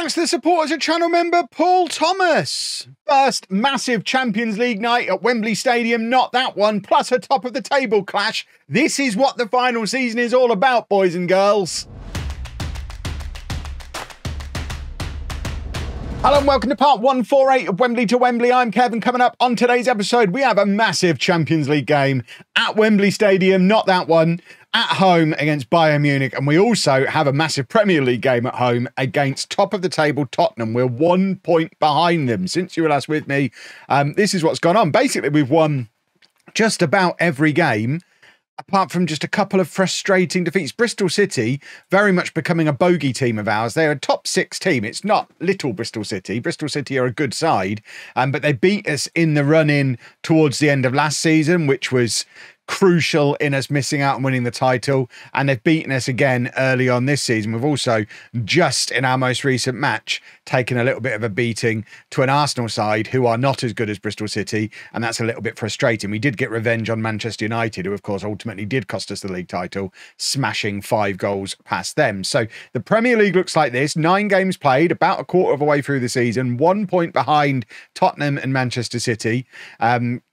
thanks to the support as a channel member, Paul Thomas. First massive Champions League night at Wembley Stadium, not that one, plus a top of the table clash. This is what the final season is all about, boys and girls. Hello and welcome to part 148 of Wembley to Wembley. I'm Kevin. Coming up on today's episode, we have a massive Champions League game at Wembley Stadium, not that one, at home against Bayern Munich. And we also have a massive Premier League game at home against top of the table Tottenham. We're 1 point behind them. Since you were last with me, this is what's gone on. Basically, we've won just about every game, apart from just a couple of frustrating defeats. Bristol City, very much becoming a bogey team of ours. They're a top six team. It's not little Bristol City. Bristol City are a good side, but they beat us in the run-in towards the end of last season, which was crucial in us missing out and winning the title, and they've beaten us again early on this season. We've also just in our most recent match taken a little bit of a beating to an Arsenal side who are not as good as Bristol City, and that's a little bit frustrating. We did get revenge on Manchester United, who of course ultimately did cost us the league title, smashing 5 goals past them. So the Premier League looks like this: 9 games played, about a quarter of a way through the season, 1 point behind Tottenham and Manchester City.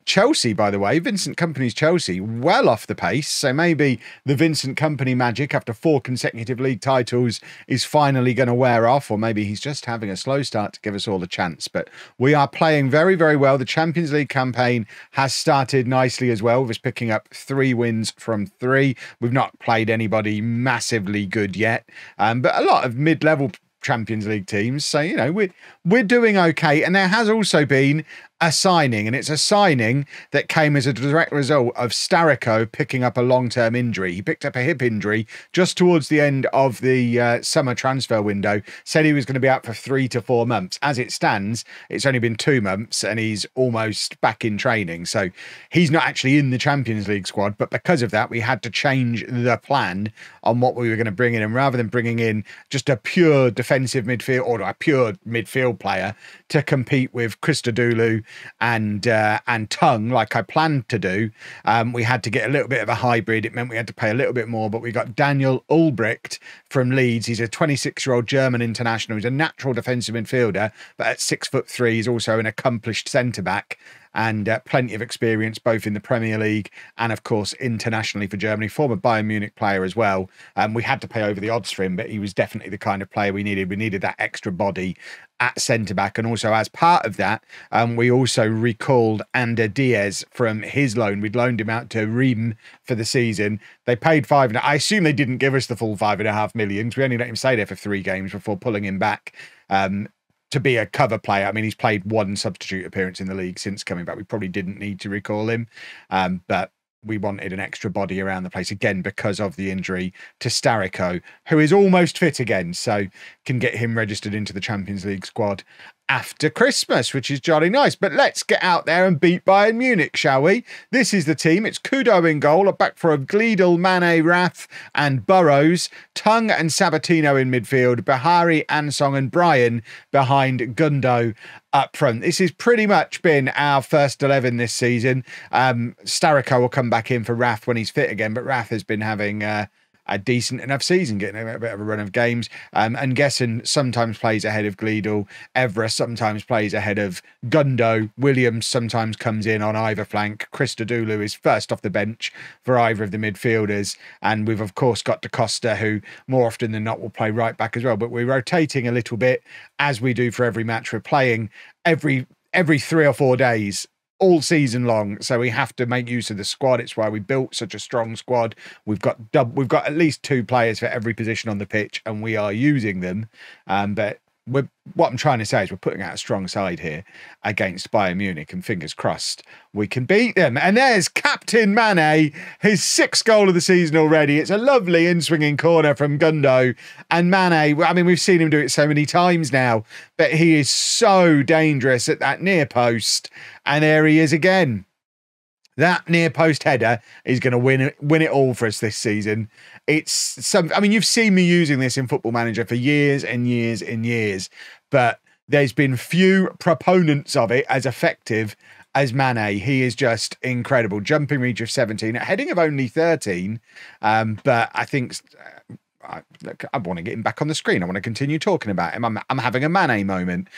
Chelsea, by the way, Vincent Kompany's Chelsea, well off the pace. So maybe the Vincent Kompany magic after 4 consecutive league titles is finally going to wear off, or maybe he's just having a slow start to give us all a chance. But we are playing very, very well. The Champions League campaign has started nicely as well, with us picking up 3 wins from 3. We've not played anybody massively good yet, but a lot of mid-level Champions League teams. So, you know, we're doing okay. And there has also been a signing, and it's a signing that came as a direct result of Stariko picking up a long-term injury. He picked up a hip injury just towards the end of the summer transfer window, said he was going to be out for 3 to 4 months. As it stands, it's only been 2 months and he's almost back in training. So he's not actually in the Champions League squad, but because of that, we had to change the plan on what we were going to bring in. And rather than bringing in just a pure defensive midfield or a pure midfield player to compete with Christodoulou and Tongue, like I planned to do, we had to get a little bit of a hybrid. It meant we had to pay a little bit more, but we got Daniel Ulbricht from Leeds. He's a 26-year-old German international. He's a natural defensive midfielder, but at 6'3", he's also an accomplished centre-back and plenty of experience both in the Premier League and, of course, internationally for Germany. Former Bayern Munich player as well. We had to pay over the odds for him, but he was definitely the kind of player we needed. We needed that extra body at centre-back. And also, as part of that, we also recalled Ander Diaz from his loan. We'd loaned him out to Reims for the season. They paid 5. I assume they didn't give us the full 5.5 million. We only let him stay there for 3 games before pulling him back to be a cover player. I mean, he's played 1 substitute appearance in the league since coming back. We probably didn't need to recall him, but we wanted an extra body around the place again because of the injury to Stariko, who is almost fit again, so can get him registered into the Champions League squad after Christmas, which is jolly nice. But let's get out there and beat Bayern Munich, shall we? This is the team. It's Kudo in goal, a back four of Gleedel, Mane, Rath and Burrows, Tongue and Sabatino in midfield, Bahari, Ansong and Bryan behind Gundo up front. This has pretty much been our first 11 this season. Stariko will come back in for Rath when he's fit again, but Rath has been having a decent enough season, getting a bit of a run of games. And Gessen sometimes plays ahead of Gleedel. Evra sometimes plays ahead of Gundo. Williams sometimes comes in on either flank. Christodoulou is first off the bench for either of the midfielders. And we've, of course, got Da Costa, who more often than not will play right back as well. But we're rotating a little bit, as we do for every match. We're playing every 3 or 4 days all season long, so we have to make use of the squad. It's why we built such a strong squad. We've got at least 2 players for every position on the pitch, and we are using them. But what I'm trying to say is we're putting out a strong side here against Bayern Munich, and fingers crossed we can beat them. And there's Captain Mane, his 6th goal of the season already. It's a lovely in-swinging corner from Gundo. And Mane, I mean, we've seen him do it so many times now, but he is so dangerous at that near post. And there he is again. That near post header is going to win it all for us this season. I mean, you've seen me using this in Football Manager for years and years and years, but there's been few proponents of it as effective as Mane. He is just incredible. Jumping reach of 17, a heading of only 13. But I think look, I want to get him back on the screen. I want to continue talking about him. I'm having a Mane moment.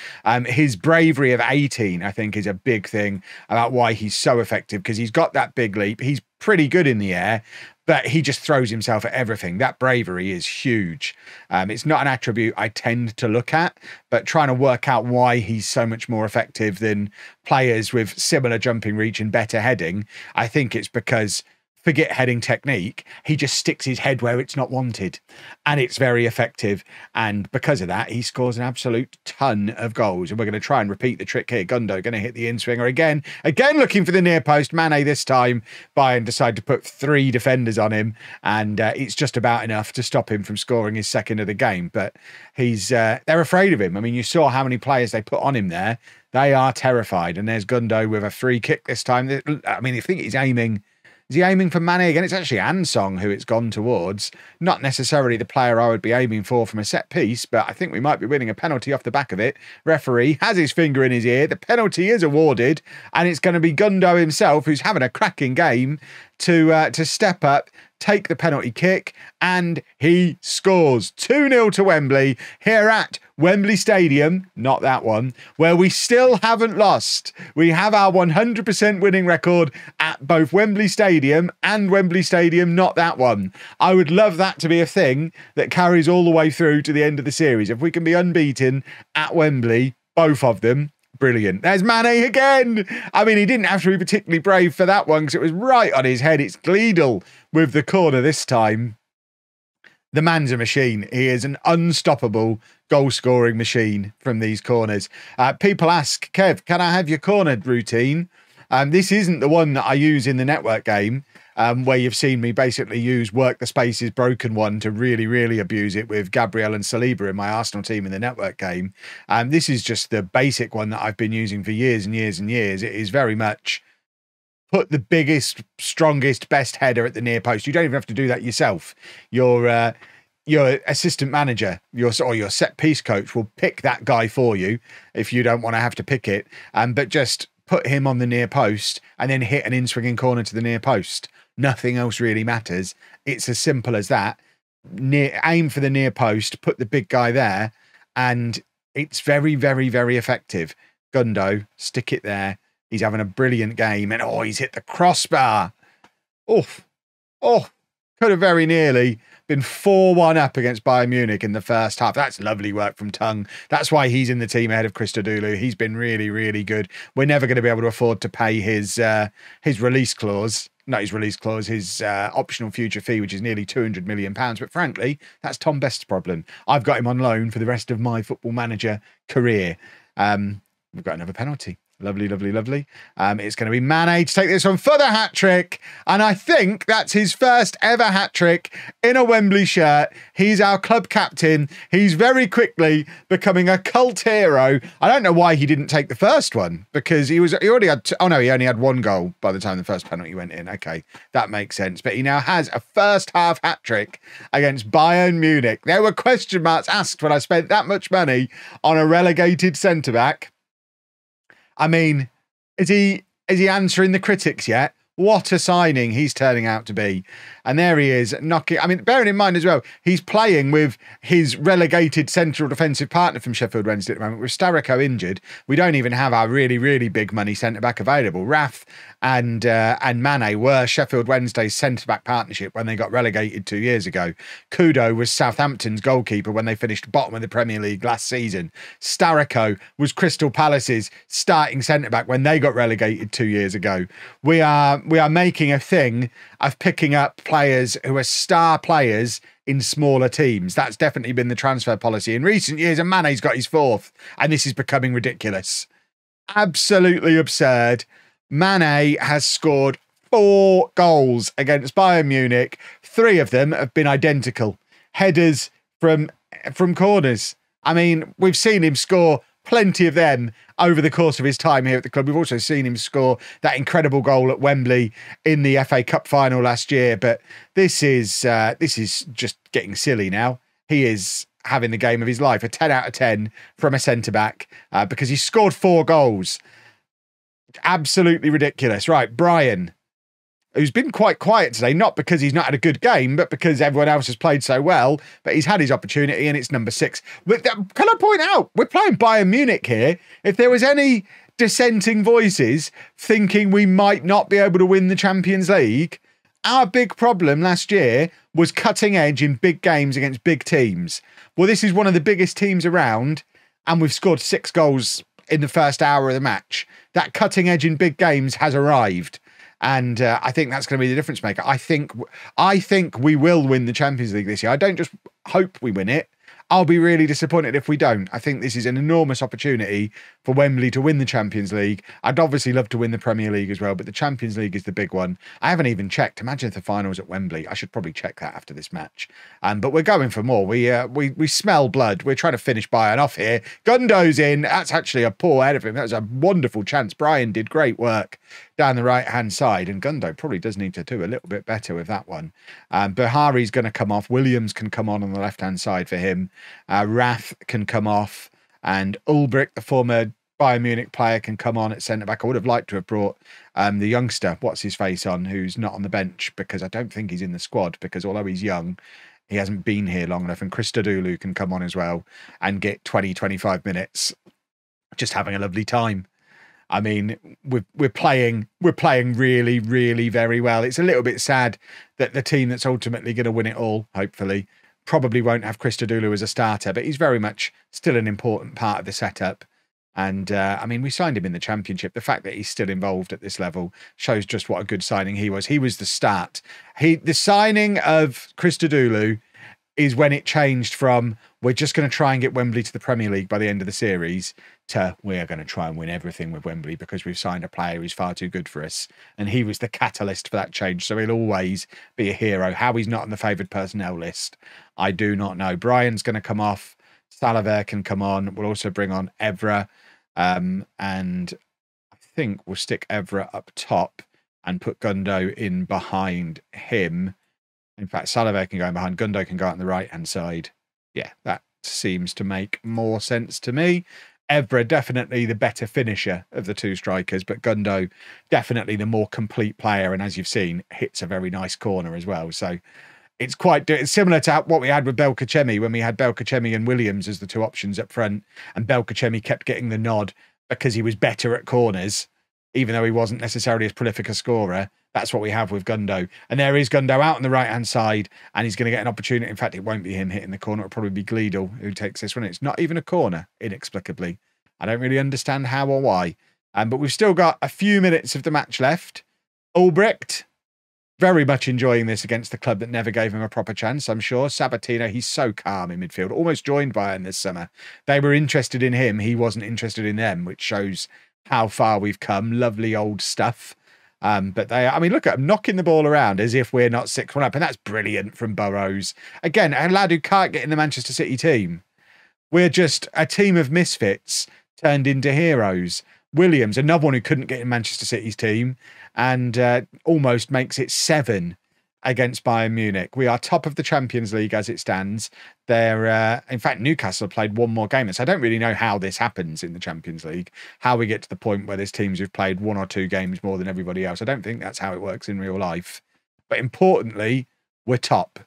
His bravery of 18, I think, is a big thing about why he's so effective, because he's got that big leap. He's pretty good in the air, but he just throws himself at everything. That bravery is huge. It's not an attribute I tend to look at, but trying to work out why he's so much more effective than players with similar jumping reach and better heading, I think it's because, forget heading technique, he just sticks his head where it's not wanted, and it's very effective. And because of that, he scores an absolute ton of goals. And we're going to try and repeat the trick here. Gundo going to hit the in-swinger again looking for the near post. Mane this time. Bayern decide to put 3 defenders on him, and it's just about enough to stop him from scoring his second of the game. But they're afraid of him. I mean, you saw how many players they put on him there. They are terrified. And there's Gundo with a free kick this time. I mean, I think he's aiming. Is he aiming for Mane again? It's actually Ansong who it's gone towards. Not necessarily the player I would be aiming for from a set piece, but I think we might be winning a penalty off the back of it. Referee has his finger in his ear. The penalty is awarded, and it's going to be Gundo himself, who's having a cracking game, to step up, take the penalty kick, and he scores. 2-0 to Wembley here at Wembley Stadium, not that one, where we still haven't lost. We have our 100% winning record at both Wembley Stadium and Wembley Stadium, not that one. I would love that to be a thing that carries all the way through to the end of the series. If we can be unbeaten at Wembley, both of them, brilliant. There's Mane again. I mean, he didn't have to be particularly brave for that one because it was right on his head. It's Gleedle with the corner this time. The man's a machine. He is an unstoppable goal-scoring machine from these corners. People ask, Kev, can I have your corner routine? This isn't the one that I use in the network game, where you've seen me basically use work the spaces broken one to really, really abuse it with Gabriel and Saliba in my Arsenal team in the network game. This is just the basic one that I've been using for years and years and years. It is very much put the biggest, strongest, best header at the near post. You don't even have to do that yourself. Your assistant manager, your set piece coach will pick that guy for you if you don't want to have to pick it. But just put him on the near post and then hit an in-swinging corner to the near post. Nothing else really matters. It's as simple as that. Aim for the near post, put the big guy there, and it's very, very, very effective. Gundo, stick it there. He's having a brilliant game, and he's hit the crossbar. Could have very nearly been 4-1 up against Bayern Munich in the first half. That's lovely work from Tung. That's why he's in the team ahead of Christodoulou. He's been really, really good. We're never going to be able to afford to pay his release clause. Not his release clause, his optional future fee, which is nearly £200 million. But frankly, that's Tom Best's problem. I've got him on loan for the rest of my Football Manager career. We've got another penalty. Lovely, lovely, lovely. It's going to be Mane to take this one for the hat-trick. And I think that's his first ever hat-trick in a Wembley shirt. He's our club captain. He's very quickly becoming a cult hero. I don't know why he didn't take the first one, because he only had one goal by the time the first penalty went in. Okay, that makes sense. But he now has a first half hat-trick against Bayern Munich. There were question marks asked when I spent that much money on a relegated centre-back. I mean, is he answering the critics yet? What a signing he's turning out to be. And there he is, knocking. I mean, bearing in mind as well, he's playing with his relegated central defensive partner from Sheffield Wednesday at the moment. With Stariko injured, we don't even have our really, really big money centre-back available. Raf and Mane were Sheffield Wednesday's centre-back partnership when they got relegated 2 years ago. Kudo was Southampton's goalkeeper when they finished bottom of the Premier League last season. Stariko was Crystal Palace's starting centre-back when they got relegated 2 years ago. We are making a thing of picking up players who are star players in smaller teams. That's definitely been the transfer policy in recent years, and Mane's got his fourth, and this is becoming ridiculous. Absolutely absurd. Mane has scored 4 goals against Bayern Munich. 3 of them have been identical. Headers from corners. I mean, we've seen him score plenty of them over the course of his time here at the club. We've also seen him score that incredible goal at Wembley in the FA Cup final last year. But this is just getting silly now. He is having the game of his life, a 10 out of 10 from a centre-back, because he scored 4 goals. Absolutely ridiculous. Right, Brian. who's been quite quiet today, not because he's not had a good game, but because everyone else has played so well. But he's had his opportunity, and it's number 6. But can I point out, we're playing Bayern Munich here. If there was any dissenting voices thinking we might not be able to win the Champions League, our big problem last year was cutting edge in big games against big teams. Well, this is one of the biggest teams around, and we've scored 6 goals in the first hour of the match. That cutting edge in big games has arrived. And I think that's going to be the difference maker. I think we will win the Champions League this year. I don't just hope we win it. I'll be really disappointed if we don't. I think this is an enormous opportunity for Wembley to win the Champions League. I'd obviously love to win the Premier League as well, but the Champions League is the big one. I haven't even checked. Imagine if the final was at Wembley. I should probably check that after this match. But we're going for more. We smell blood. We're trying to finish Bayern off here. Gundo's in. That's actually a poor header for him. That was a wonderful chance. Brian did great work down the right-hand side, and Gundo probably does need to do a little bit better with that one. Bahari's going to come off. Williams can come on the left-hand side for him. Rath can come off, and Ulbrich, the former Bayern Munich player, can come on at centre-back. I would have liked to have brought the youngster, what's his face on, who's not on the bench, because I don't think he's in the squad, because although he's young, he hasn't been here long enough, and Christodoulou can come on as well and get 20, 25 minutes, just having a lovely time. I mean, we're playing really, really very well. It's a little bit sad that the team that's ultimately going to win it all, hopefully, probably won't have Christodoulou as a starter, but he's very much still an important part of the setup. And I mean, we signed him in the Championship. The fact that he's still involved at this level shows just what a good signing he was. He was the start. The signing of Christodoulou is when it changed from we're just going to try and get Wembley to the Premier League by the end of the series to we're going to try and win everything with Wembley because we've signed a player who's far too good for us. And he was the catalyst for that change. So he'll always be a hero. How he's not on the favoured personnel list, I do not know. Brian's going to come off. Salaver can come on. We'll also bring on Evra. And I think we'll stick Evra up top and put Gundo in behind him. In fact, Salaver can go in behind. Gundo can go out on the right-hand side. Yeah, that seems to make more sense to me. Evra definitely the better finisher of the two strikers, but Gundo definitely the more complete player. And as you've seen, hits a very nice corner as well. So it's similar to what we had with Belkacemi when we had Belkacemi and Williams as the two options up front. And Belkacemi kept getting the nod because he was better at corners, even though he wasn't necessarily as prolific a scorer. That's what we have with Gundo. And there is Gundo out on the right-hand side, and he's going to get an opportunity. In fact, it won't be him hitting the corner. It'll probably be Gleedle who takes this one. It's not even a corner, inexplicably. I don't really understand how or why. But we've still got a few minutes of the match left. Ulbricht, very much enjoying this against the club that never gave him a proper chance, I'm sure. Sabatino, he's so calm in midfield. Almost joined Bayern this summer. They were interested in him. He wasn't interested in them, which shows how far we've come. Lovely old stuff. But I mean, look at them knocking the ball around as if we're not 6-1 up. And that's brilliant from Burrows. Again, a lad who can't get in the Manchester City team. We're just a team of misfits turned into heroes. Williams, another one who couldn't get in Manchester City's team and almost makes it 7 against Bayern Munich. We are top of the Champions League as it stands. In fact, Newcastle played one more game. So I don't really know how this happens in the Champions League, how we get to the point where there's teams who've played 1 or 2 games more than everybody else. I don't think that's how it works in real life. But importantly, we're top.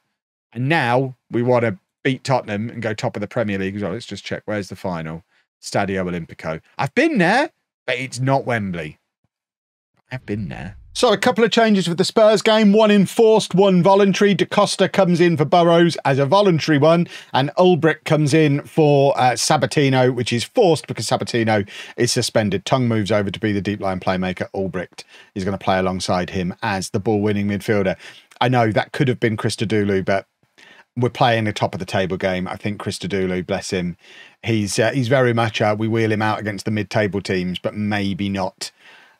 And now we want to beat Tottenham and go top of the Premier League as well. Let's just check. Where's the final? Stadio Olimpico. I've been there, but it's not Wembley. I've been there. So a couple of changes with the Spurs game, one enforced, one voluntary. Da Costa comes in for Burrows as a voluntary one, and Ulbricht comes in for Sabatino, which is forced because Sabatino is suspended. Tung moves over to be the deep line playmaker. Ulbricht is going to play alongside him as the ball-winning midfielder. I know that could have been Christodoulou, but we're playing the top of the table game. I think Christodoulou, bless him, he's very much we wheel him out against the mid-table teams, but maybe not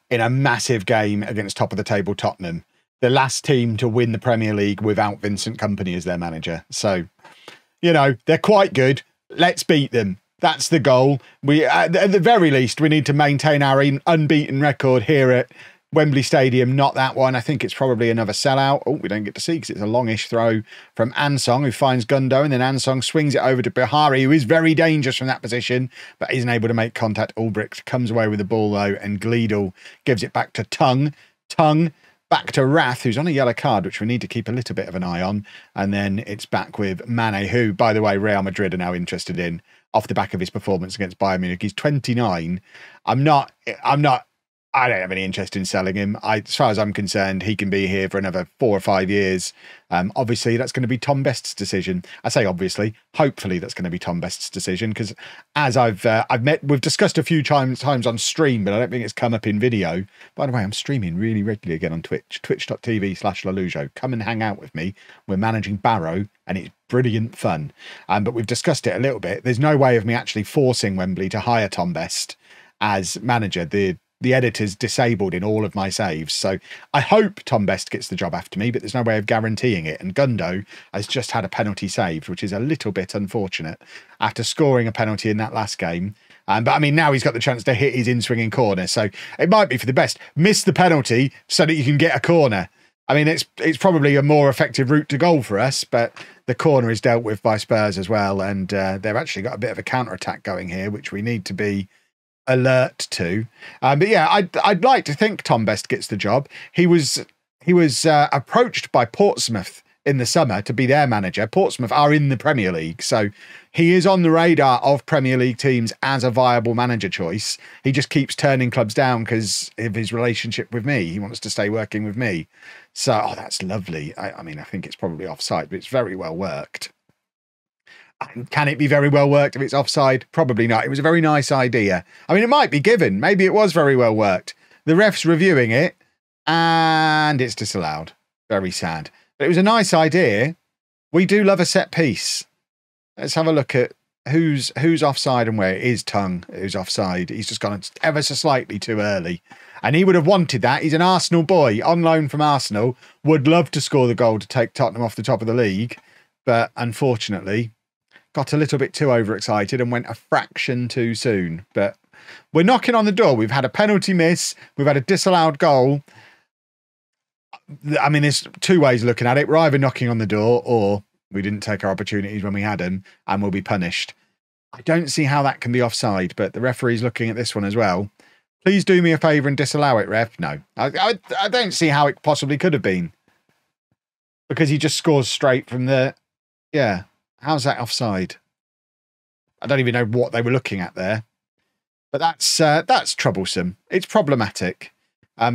in a massive game against top of the table Tottenham, the last team to win the Premier League without Vincent Kompany as their manager. So, you know, they're quite good. Let's beat them. That's the goal. At the very least, we need to maintain our unbeaten record here at Wembley Stadium. Not that one. I think it's probably another sellout. Oh, we don't get to see because it's a longish throw from Ansong, who finds Gundo, and then Ansong swings it over to Bihari, who is very dangerous from that position, but isn't able to make contact. Ulbricht comes away with the ball, though, and Gleedle gives it back to Tung. Tung back to Rath, who's on a yellow card, which we need to keep a little bit of an eye on. And then it's back with Mane, who, by the way, Real Madrid are now interested in off the back of his performance against Bayern Munich. He's 29. I don't have any interest in selling him. As far as I'm concerned, he can be here for another 4 or 5 years. Obviously, that's going to be Tom Best's decision. I say obviously, hopefully that's going to be Tom Best's decision, because as we've discussed a few times on stream, but I don't think it's come up in video. By the way, I'm streaming really regularly again on Twitch, twitch.tv/LOLLUJO. Come and hang out with me. We're managing Barrow, and it's brilliant fun. But we've discussed it a little bit. There's no way of me actually forcing Wembley to hire Tom Best as manager. The editor's disabled in all of my saves. So I hope Tom Best gets the job after me, but there's no way of guaranteeing it. And Gundo has just had a penalty saved, which is a little bit unfortunate after scoring a penalty in that last game. But I mean, now he's got the chance to hit his in-swinging corner. So it might be for the best. Miss the penalty so that you can get a corner. I mean, it's probably a more effective route to goal for us, but the corner is dealt with by Spurs as well. And they've actually got a bit of a counter-attack going here, which we need to be alert to. But yeah, I'd like to think Tom Best gets the job. He was approached by Portsmouth in the summer to be their manager. Portsmouth are in the Premier League, so he is on the radar of Premier League teams as a viable manager choice. He just keeps turning clubs down because of his relationship with me. He wants to stay working with me. So, that's lovely. I mean, I think it's probably offside, but it's very well worked. Can it be very well worked if it's offside? Probably not. It was a very nice idea. I mean, it might be given. Maybe it was very well worked. The ref's reviewing it, and it's disallowed. Very sad. But it was a nice idea. We do love a set piece. Let's have a look at who's offside and where. It is Tongue who's offside. He's just gone ever so slightly too early. And he would have wanted that. He's an Arsenal boy, on loan from Arsenal. Would love to score the goal to take Tottenham off the top of the league. But unfortunately, got a little bit too overexcited and went a fraction too soon. But we're knocking on the door. We've had a penalty miss. We've had a disallowed goal. I mean, there's two ways of looking at it. We're either knocking on the door or we didn't take our opportunities when we had them and we'll be punished. I don't see how that can be offside, but the referee's looking at this one as well. Please do me a favour and disallow it, ref. No, I don't see how it possibly could have been. Because he just scores straight from the... Yeah. How's that offside? I don't even know what they were looking at there. But that's troublesome. It's problematic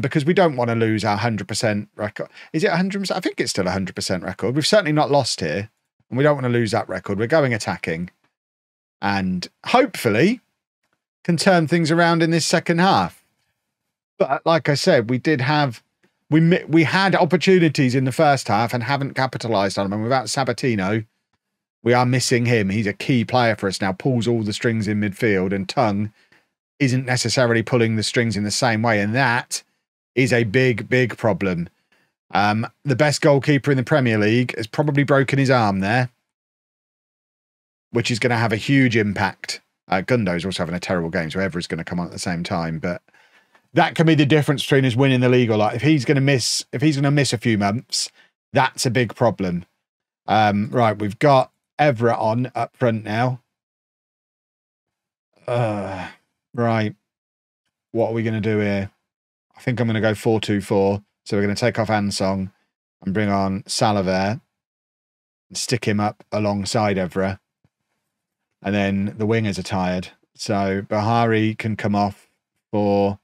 because we don't want to lose our 100% record. Is it 100%? I think it's still 100% record. We've certainly not lost here. And we don't want to lose that record. We're going attacking. And hopefully can turn things around in this second half. But like I said, we did have... We had opportunities in the first half and haven't capitalised on them. And without Sabatino... We are missing him. He's a key player for us now. Pulls all the strings in midfield, and Tongue isn't necessarily pulling the strings in the same way. And that is a big, big problem. The best goalkeeper in the Premier League has probably broken his arm there, which is going to have a huge impact. Gundo's also having a terrible game, so Evra's going to come on at the same time. But that can be the difference between us winning the league or not. If he's going to miss a few months, that's a big problem. Right, we've got Evra on up front now. Right. What are we going to do here? I think I'm going to go 4-2-4. So we're going to take off Ansong and bring on Salaver and stick him up alongside Evra. And then the wingers are tired. So Bahari can come off for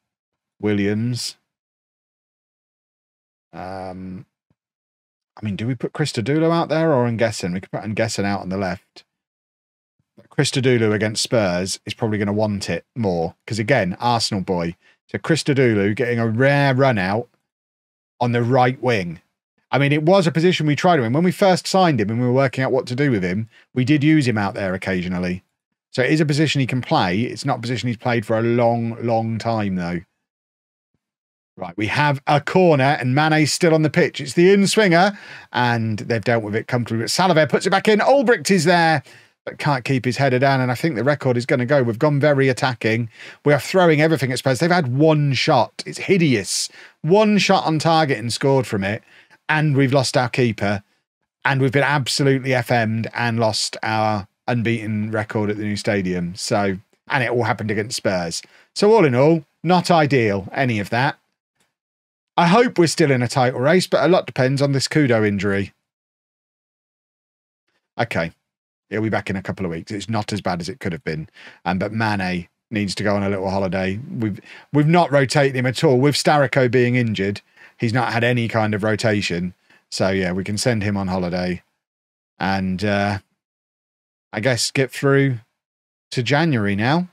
Williams. I mean, do we put Christodoulou out there or Nguessen? We could put Nguessen out on the left. Christodoulou against Spurs is probably going to want it more. Because again, Arsenal boy. So Christodoulou getting a rare run out on the right wing. I mean, it was a position we tried him in. When we first signed him and we were working out what to do with him, we did use him out there occasionally. So it is a position he can play. It's not a position he's played for a long, long time, though. Right, we have a corner and Mane's still on the pitch. It's the in-swinger and they've dealt with it comfortably. But Salaver puts it back in. Olbricht is there, but can't keep his header down. And I think the record is going to go. We've gone very attacking. We are throwing everything at Spurs. They've had one shot. It's hideous. One shot on target and scored from it. And we've lost our keeper. And we've been absolutely FM'd and lost our unbeaten record at the new stadium. So, and it all happened against Spurs. So all in all, not ideal, any of that. I hope we're still in a title race, but a lot depends on this Kudo injury. Okay. He'll be back in a couple of weeks. It's not as bad as it could have been. But Mane needs to go on a little holiday. We've not rotated him at all. With Starrico being injured, he's not had any kind of rotation. So, yeah, we can send him on holiday. And I guess get through to January now.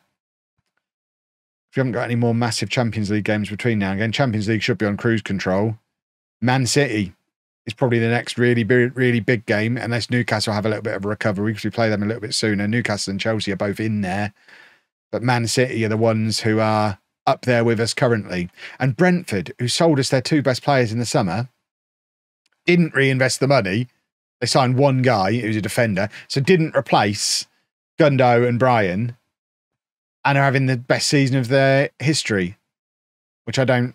If you haven't got any more massive Champions League games between now and again, Champions League should be on cruise control. Man City is probably the next really big game, unless Newcastle have a little bit of a recovery because we play them a little bit sooner. Newcastle and Chelsea are both in there. But Man City are the ones who are up there with us currently. And Brentford, who sold us their 2 best players in the summer, didn't reinvest the money. They signed one guy who's a defender, so didn't replace Gundo and Brian, and are having the best season of their history, which I don't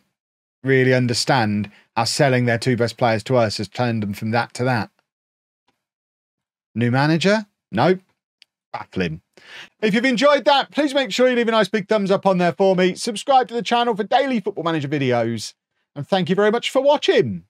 really understand how selling their 2 best players to us has turned them from that to that. New manager? Nope. Baffling. If you've enjoyed that, please make sure you leave a nice big thumbs up on there for me. Subscribe to the channel for daily Football Manager videos. And thank you very much for watching.